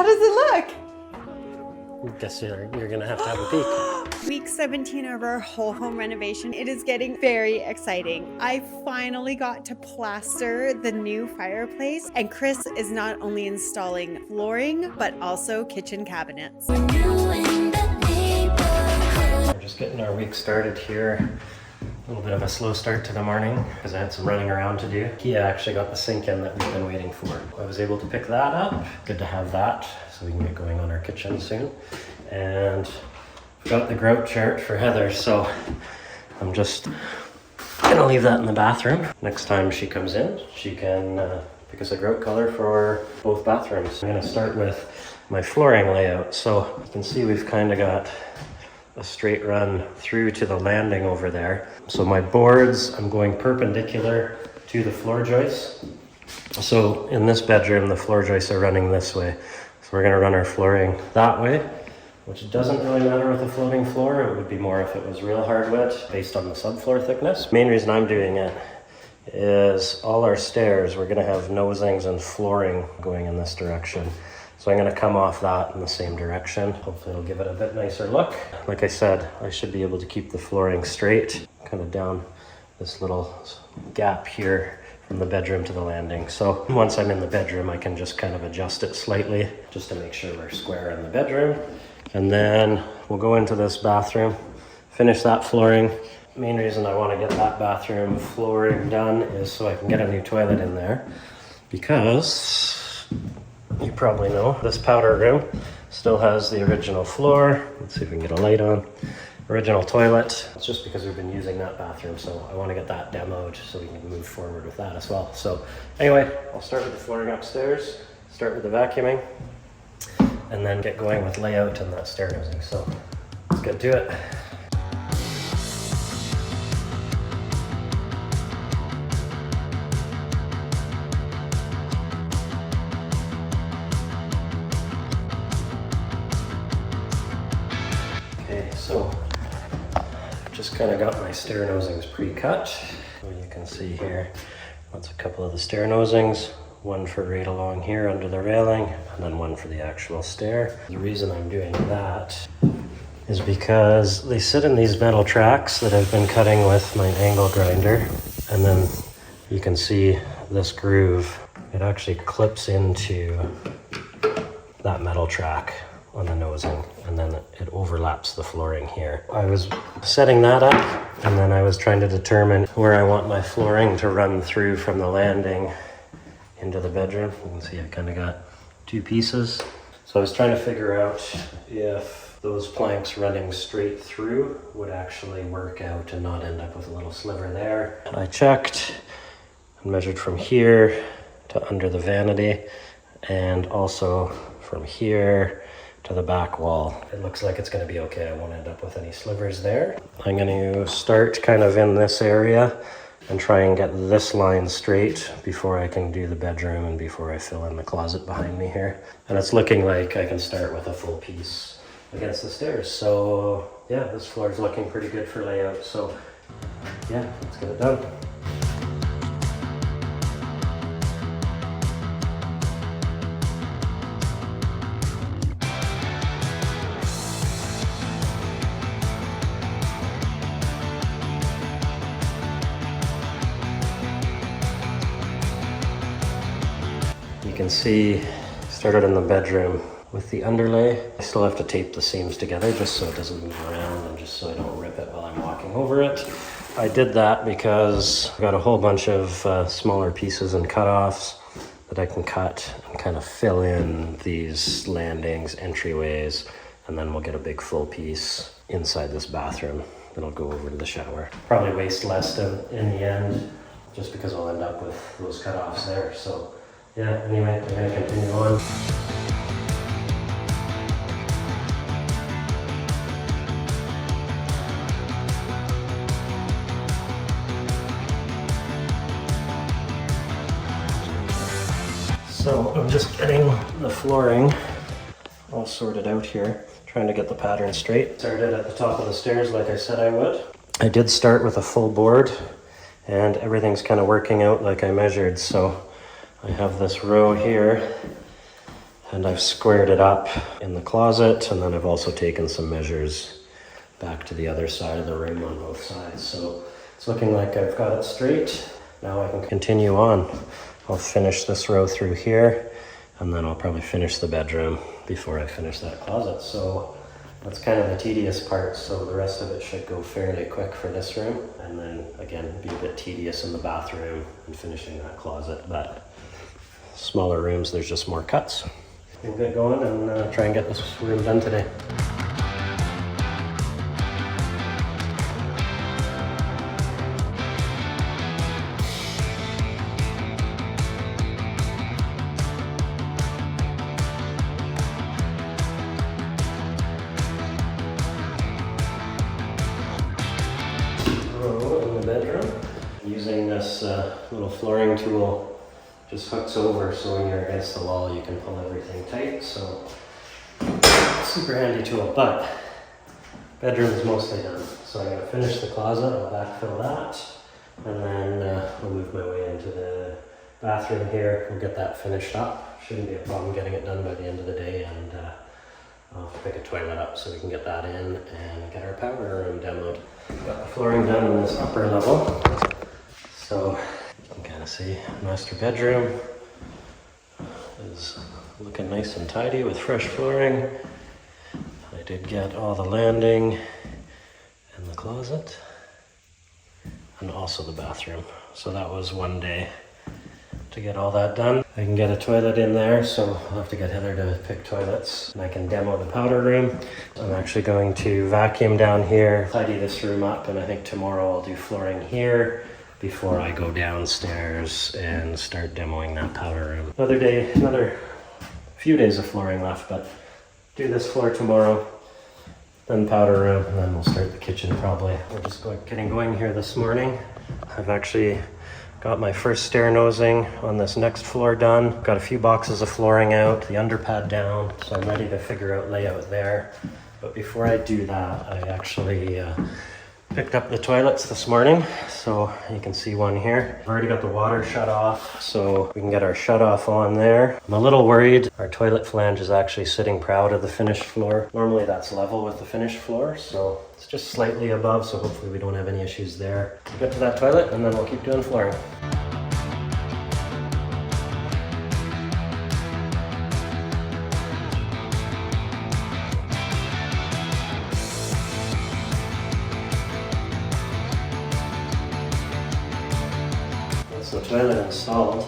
How does it look? I guess you're gonna have to have a peek. Week 17 of our whole home renovation. It is getting very exciting. I finally got to plaster the new fireplace, and Chris is not only installing flooring, but also kitchen cabinets. We're just getting our week started here. A little bit of a slow start to the morning because I had some running around to do. He actually got the sink in that we've been waiting for. I was able to pick that up. Good to have that so we can get going on our kitchen soon. And got the grout chart for Heather, so I'm just gonna leave that in the bathroom. Next time she comes in, she can pick us a grout color for both bathrooms. I'm gonna start with my flooring layout. So you can see we've kind of got a straight run through to the landing over there. So my boards, I'm going perpendicular to the floor joists. So in this bedroom, the floor joists are running this way. So we're gonna run our flooring that way, which doesn't really matter with a floating floor. It would be more if it was real hardwood based on the subfloor thickness. Main reason I'm doing it is all our stairs, we're gonna have nosings and flooring going in this direction. So I'm gonna come off that in the same direction. Hopefully it'll give it a bit nicer look. Like I said, I should be able to keep the flooring straight, kind of down this little gap here from the bedroom to the landing. So once I'm in the bedroom, I can just kind of adjust it slightly just to make sure we're square in the bedroom. And then we'll go into this bathroom, finish that flooring. Main reason I wanna get that bathroom flooring done is so I can get a new toilet in there, because you probably know this powder room still has the original floor. Let's see if we can get a light on. Original toilet. It's just because we've been using that bathroom, so I want to get that demoed so we can move forward with that as well. So anyway, I'll start with the flooring upstairs, start with the vacuuming, and then get going with layout and that stair nosing. So let's get to it. So just kind of got my stair nosings pre-cut. So you can see here, that's a couple of the stair nosings, one for right along here under the railing, and then one for the actual stair. The reason I'm doing that is because they sit in these metal tracks that I've been cutting with my angle grinder, and then you can see this groove, it actually clips into that metal track on the nosing, and then it overlaps the flooring here. I was setting that up, and then I was trying to determine where I want my flooring to run through from the landing into the bedroom. You can see I kind of got two pieces. So I was trying to figure out if those planks running straight through would actually work out and not end up with a little sliver there. I checked and measured from here to under the vanity, and also from here to the back wall. It looks like it's going to be okay. I won't end up with any slivers there. I'm going to start kind of in this area and try and get this line straight before I can do the bedroom and before I fill in the closet behind me here. And it's looking like I can start with a full piece against the stairs. So yeah, this floor is looking pretty good for layout. So yeah, let's get it done. You can see, started in the bedroom with the underlay. I still have to tape the seams together just so it doesn't move around and just so I don't rip it while I'm walking over it. I did that because I've got a whole bunch of smaller pieces and cutoffs that I can cut and kind of fill in these landings, entryways, and then we'll get a big full piece inside this bathroom. Then I'll go over to the shower. Probably waste less in the end, just because I'll end up with those cutoffs there. So yeah, anyway, we're gonna continue on. So I'm just getting the flooring all sorted out here, trying to get the pattern straight. Started at the top of the stairs like I said I would. I did start with a full board and everything's kind of working out like I measured. So I have this row here And I've squared it up in the closet, and then I've also taken some measures back to the other side of the room on both sides. So it's looking like I've got it straight. Now I can continue on. I'll finish this row through here, and then I'll probably finish the bedroom before I finish that closet. So that's kind of the tedious part, so the rest of it should go fairly quick for this room, and then again be a bit tedious in the bathroom and finishing that closet. But smaller rooms, there's just more cuts. We'll get going and try and get this room done today. In the bedroom, using this little flooring tool, just hooks over, so when you're against the wall you can pull everything tight. So super handy tool. But bedroom is mostly done, so I'm going to finish the closet. I'll backfill that, and then I'll move my way into the bathroom here. We'll get that finished up. Shouldn't be a problem getting it done by the end of the day, and I'll pick a toilet up so we can get that in and get our powder room demoed. Got the flooring done in this upper level, so you can kind of see master bedroom is looking nice and tidy with fresh flooring. I did get all the landing and the closet, and also the bathroom. So that was one day to get all that done. I can get a toilet in there, so I'll have to get Heather to pick toilets, and I can demo the powder room. I'm actually going to vacuum down here, tidy this room up, and I think tomorrow I'll do flooring here before I go downstairs and start demoing that powder room. Another few days of flooring left, but do this floor tomorrow, then powder room, and then we'll start the kitchen probably. We're just getting going here this morning. I've actually got my first stair nosing on this next floor done. Got a few boxes of flooring out, the underpad down, so I'm ready to figure out layout there. But before I do that, I actually picked up the toilets this morning, so you can see one here. I've already got the water shut off, so we can get our shut off on there. I'm a little worried. Our toilet flange is actually sitting proud of the finished floor. Normally that's level with the finished floor, so it's just slightly above, so hopefully we don't have any issues there. We'll get to that toilet and then we'll keep doing flooring. The toilet installed.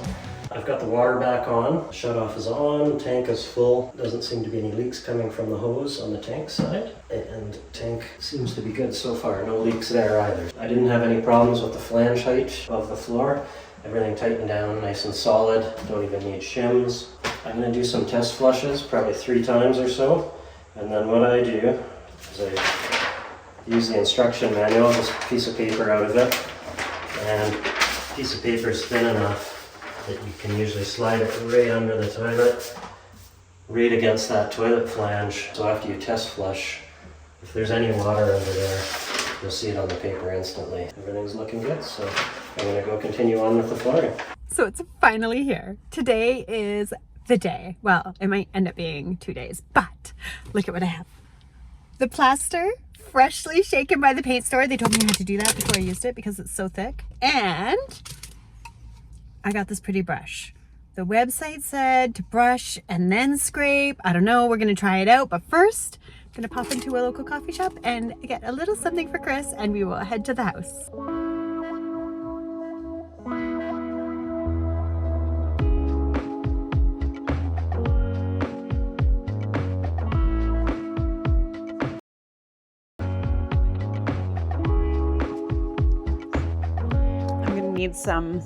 I've got the water back on, shut off is on, tank is full. Doesn't seem to be any leaks coming from the hose on the tank side, and tank seems to be good so far. No leaks there either. I didn't have any problems with the flange height of the floor. Everything tightened down nice and solid. Don't even need shims. I'm going to do some test flushes, probably 3 times or so. And then what I do is I use the instruction manual, just a piece of paper out of it, and piece of paper is thin enough that you can usually slide it right under the toilet, right against that toilet flange. So after you test flush, if there's any water under there, you'll see it on the paper instantly. Everything's looking good, so I'm gonna go continue on with the flooring. So it's finally here. Today is the day. Well, it might end up being 2 days, but look at what I have. The plaster, freshly shaken by the paint store. They told me I had to do that before I used it because it's so thick. And I got this pretty brush. The website said to brush and then scrape. I don't know, we're gonna try it out. But first, I'm gonna pop into a local coffee shop and get a little something for Chris, and we will head to the house. Need some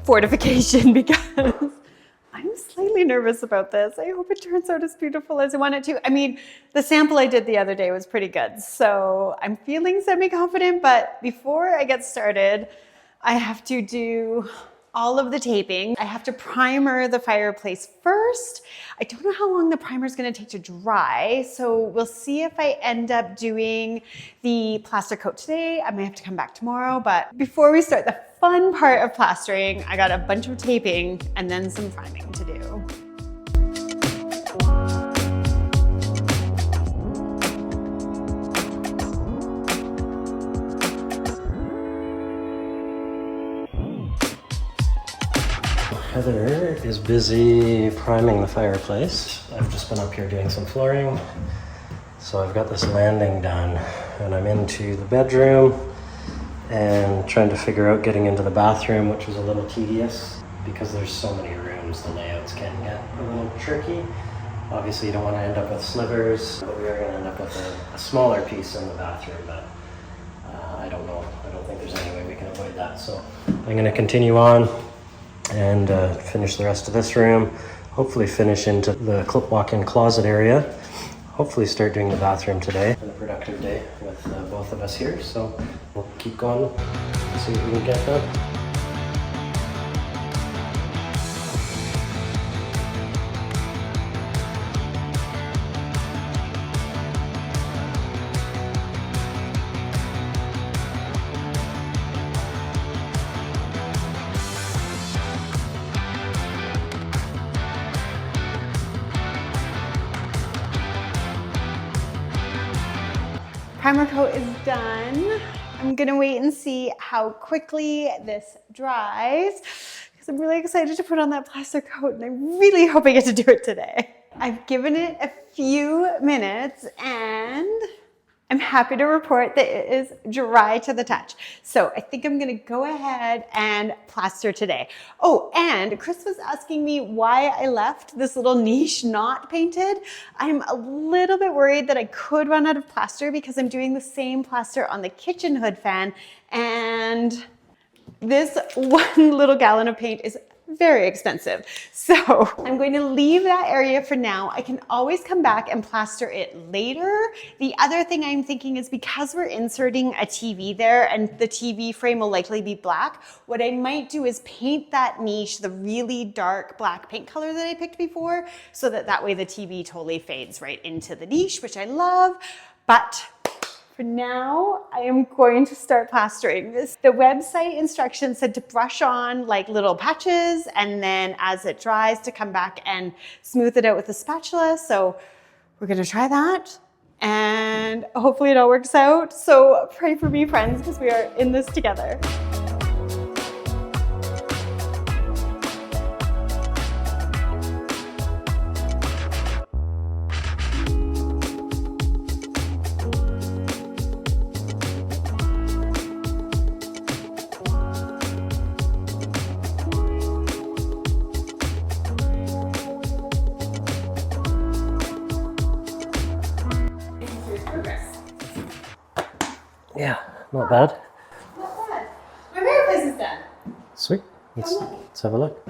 fortification because I'm slightly nervous about this. I hope it turns out as beautiful as I want it to. I mean, the sample I did the other day was pretty good, so I'm feeling semi-confident, but before I get started, I have to do all of the taping. I have to primer the fireplace first. I don't know how long the primer is going to take to dry, so we'll see if I end up doing the plaster coat today. I may have to come back tomorrow, but before we start the fun part of plastering, I got a bunch of taping and then some priming to do. is busy priming the fireplace. I've just been up here doing some flooring. So I've got this landing done and I'm into the bedroom and trying to figure out getting into the bathroom, which was a little tedious because there's so many rooms, the layouts can get a little tricky. Obviously you don't want to end up with slivers, but we are going to end up with a smaller piece in the bathroom, but I don't know. I don't think there's any way we can avoid that. So I'm going to continue on and finish the rest of this room, hopefully finish into the walk-in closet area, hopefully start doing the bathroom today. It's been a productive day with both of us here, so we'll keep going and see what we can get done. Primer coat is done. I'm gonna wait and see how quickly this dries because I'm really excited to put on that plaster coat and I really hope I get to do it today. I've given it a few minutes and I'm happy to report that it is dry to the touch. So I think I'm gonna go ahead and plaster today. Oh, and Chris was asking me why I left this little niche not painted. I'm a little bit worried that I could run out of plaster because I'm doing the same plaster on the kitchen hood fan, and this 1 little gallon of paint is very expensive. So I'm going to leave that area for now. I can always come back and plaster it later. The other thing I'm thinking is because we're inserting a TV there and the TV frame will likely be black, what I might do is paint that niche the really dark black paint color that I picked before, so that way the TV totally fades right into the niche, which I love. But for now, I am going to start plastering this. The website instructions said to brush on like little patches and then as it dries to come back and smooth it out with a spatula. So we're gonna try that and hopefully it all works out. So pray for me, friends, because we are in this together. Yeah, not bad. Not bad. My fireplace is done. Sweet. Let's have a look.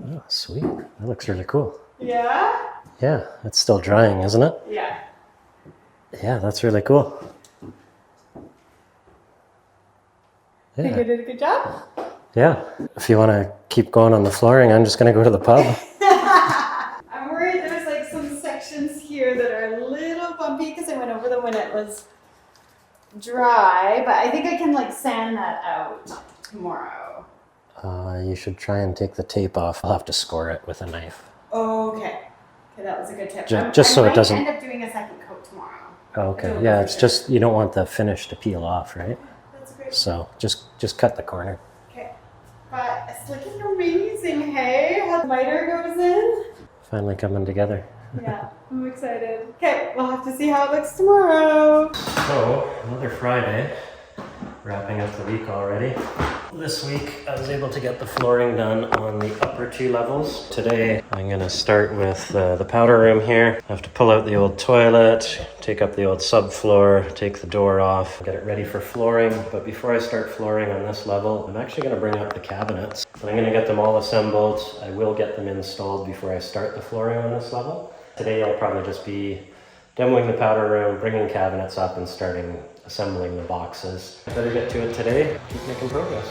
Oh, sweet. That looks really cool. Yeah? Yeah, it's still drying, isn't it? Yeah. Yeah, that's really cool. Yeah. Think I did a good job? Yeah. If you want to keep going on the flooring, I'm just going to go to the pub. I'm worried there's like some sections here that are a little bumpy because I went over them when it was dry, but I think I can like sand that out tomorrow. You should try and take the tape off. I'll have to score it with a knife. Okay. Okay, that was a good tip. Just so it doesn't end up doing a second coat tomorrow. Okay. Yeah, it's just you don't want the finish to peel off, right? That's great. So just cut the corner. Okay. But it's looking amazing, hey? How the miter goes in. Finally coming together. Yeah, I'm excited. Okay, we'll have to see how it looks tomorrow. So, another Friday, wrapping up the week already. This week I was able to get the flooring done on the upper 2 levels. Today I'm going to start with the powder room here. I have to pull out the old toilet, take up the old subfloor, take the door off, get it ready for flooring. But before I start flooring on this level, I'm actually going to bring up the cabinets. I'm going to get them all assembled. I will get them installed before I start the flooring on this level. Today I'll probably just be demoing the powder room, bringing cabinets up and starting assembling the boxes. I better get to it today, keep making progress.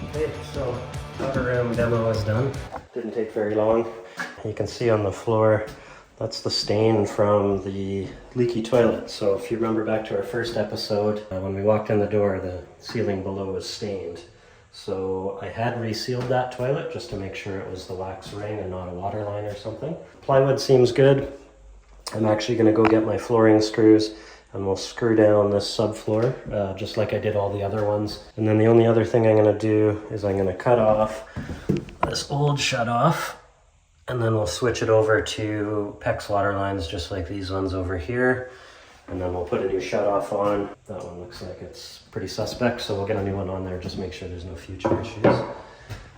Okay, so powder room demo is done. Didn't take very long. You can see on the floor, that's the stain from the leaky toilet. So if you remember back to our first episode, when we walked in the door, the ceiling below was stained. So I had resealed that toilet just to make sure it was the wax ring and not a water line or something. Plywood seems good. I'm actually going to go get my flooring screws and we'll screw down this subfloor just like I did all the other ones. And then the only other thing I'm going to do is I'm going to cut off this old shut off, and then we'll switch it over to PEX water lines just like these ones over here. And then we'll put a new shut off on. That one looks like it's pretty suspect, so we'll get a new one on there, just make sure there's no future issues.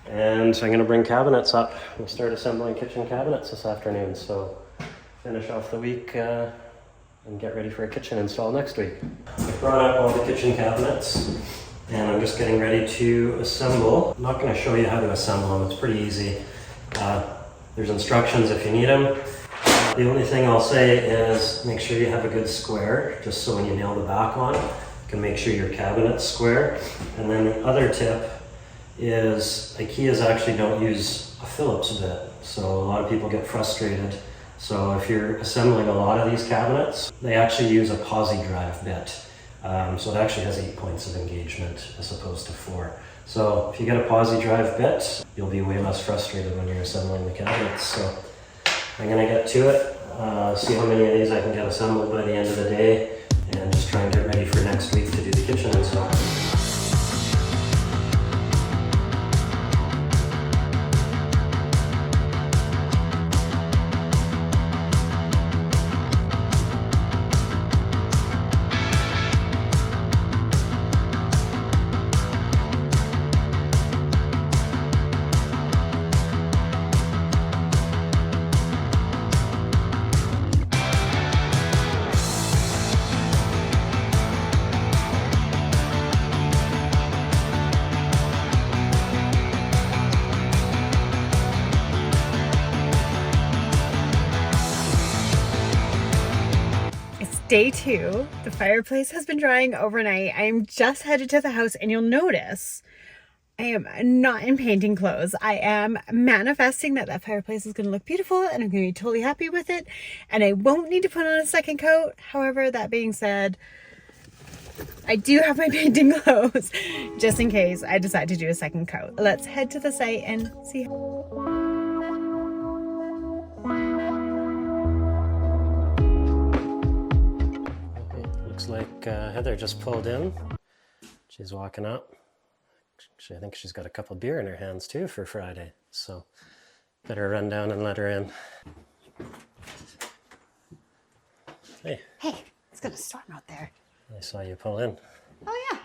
And I'm gonna bring cabinets up. We'll start assembling kitchen cabinets this afternoon, so finish off the week and get ready for a kitchen install next week. I brought up all the kitchen cabinets and I'm just getting ready to assemble. I'm not gonna show you how to assemble them, it's pretty easy. There's instructions if you need them. The only thing I'll say is make sure you have a good square, just so when you nail the back on, you can make sure your cabinet's square. And then the other tip is IKEAs actually don't use a Phillips bit, so a lot of people get frustrated. So if you're assembling a lot of these cabinets, they actually use a posi drive bit. So it actually has 8 points of engagement as opposed to 4. So if you get a posi drive bit, you'll be way less frustrated when you're assembling the cabinets. So I'm gonna get to it, see how many of these I can get assembled by the end of the day, and just try and get ready for next week to do the kitchen install. Day 2, the fireplace has been drying overnight. I am just headed to the house and you'll notice I am not in painting clothes. I am manifesting that fireplace is going to look beautiful and I'm going to be totally happy with it and I won't need to put on a second coat. However, that being said, I do have my painting clothes just in case I decide to do a second coat. Let's head to the site and see. Looks like Heather just pulled in. She's walking up. I think she's got a couple beer in her hands too for Friday, so better run down and let her in. Hey. Hey, it's gonna storm out there. I saw you pull in. Oh yeah,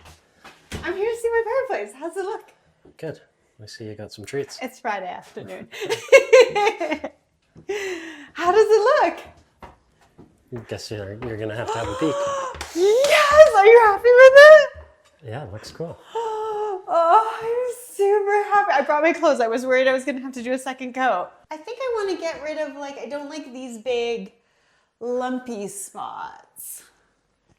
I'm here to see my fireplace. How's it look? Good. I see you got some treats. It's Friday afternoon. How does it look? I guess you're gonna have to have a peek. Yes! Are you happy with it? Yeah, it looks cool. Oh, I'm super happy. I brought my clothes. I was worried I was gonna have to do a second coat. I think I want to get rid of I don't like these big lumpy spots.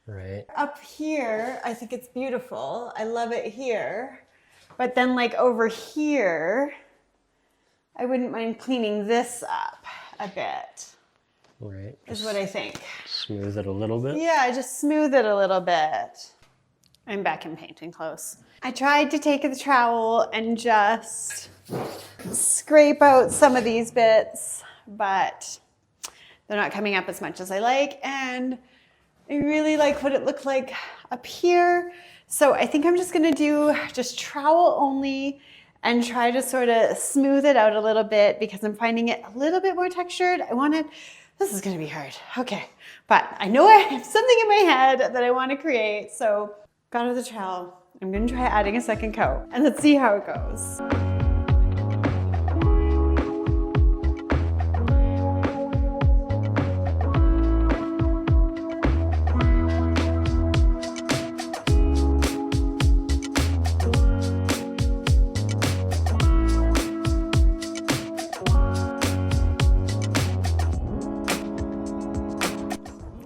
Right. Up here, I think it's beautiful. I love it here. But then over here, I wouldn't mind cleaning this up a bit. Right. Is what I think. Smooth it a little bit. Yeah, just smooth it a little bit. I'm back in painting clothes. I tried to take the trowel and just scrape out some of these bits, but they're not coming up as much as I like, and I really like what it looked like up here. So I think I'm just gonna do just trowel only and try to sort of smooth it out a little bit because I'm finding it a little bit more textured. This is gonna be hard, okay. But I know I have something in my head that I wanna create, so got out the trowel. I'm gonna try adding a second coat and let's see how it goes.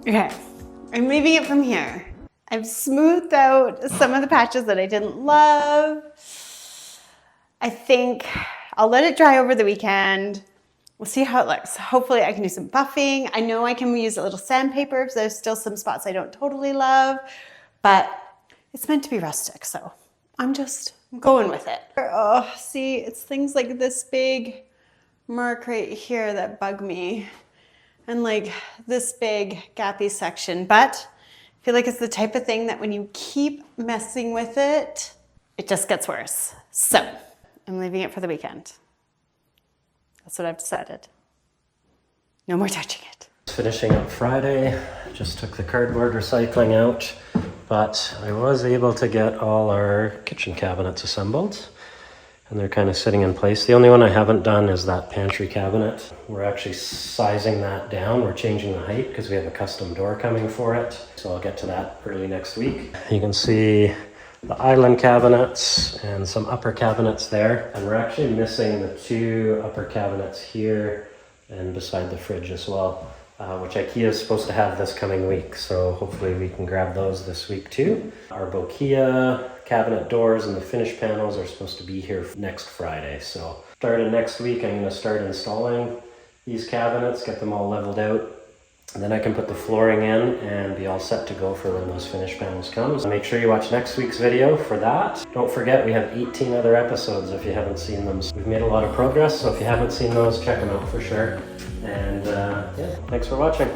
Okay, I'm leaving it from here. I've smoothed out some of the patches that I didn't love. I think I'll let it dry over the weekend. We'll see how it looks. Hopefully I can do some buffing. I know I can use a little sandpaper if there's still some spots I don't totally love, but it's meant to be rustic, so I'm just I'm going with it. Oh, see, it's things like this big mark right here that bug me. And like this big gappy section. But I feel like it's the type of thing that when you keep messing with it, it just gets worse. So I'm leaving it for the weekend. That's what I've decided. No more touching it. Finishing up Friday, just took the cardboard recycling out, but I was able to get all our kitchen cabinets assembled and they're kind of sitting in place. The only one I haven't done is that pantry cabinet. We're actually sizing that down. We're changing the height because we have a custom door coming for it. So I'll get to that early next week. You can see the island cabinets and some upper cabinets there. And we're actually missing the 2 upper cabinets here and beside the fridge as well, which IKEA is supposed to have this coming week. So hopefully we can grab those this week too. Our Bokia cabinet doors and the finish panels are supposed to be here next Friday. So starting next week, I'm going to start installing these cabinets, get them all leveled out. And then I can put the flooring in and be all set to go for when those finish panels come. So make sure you watch next week's video for that. Don't forget we have 18 other episodes if you haven't seen them. We've made a lot of progress, so if you haven't seen those, check them out for sure. And yeah, thanks for watching.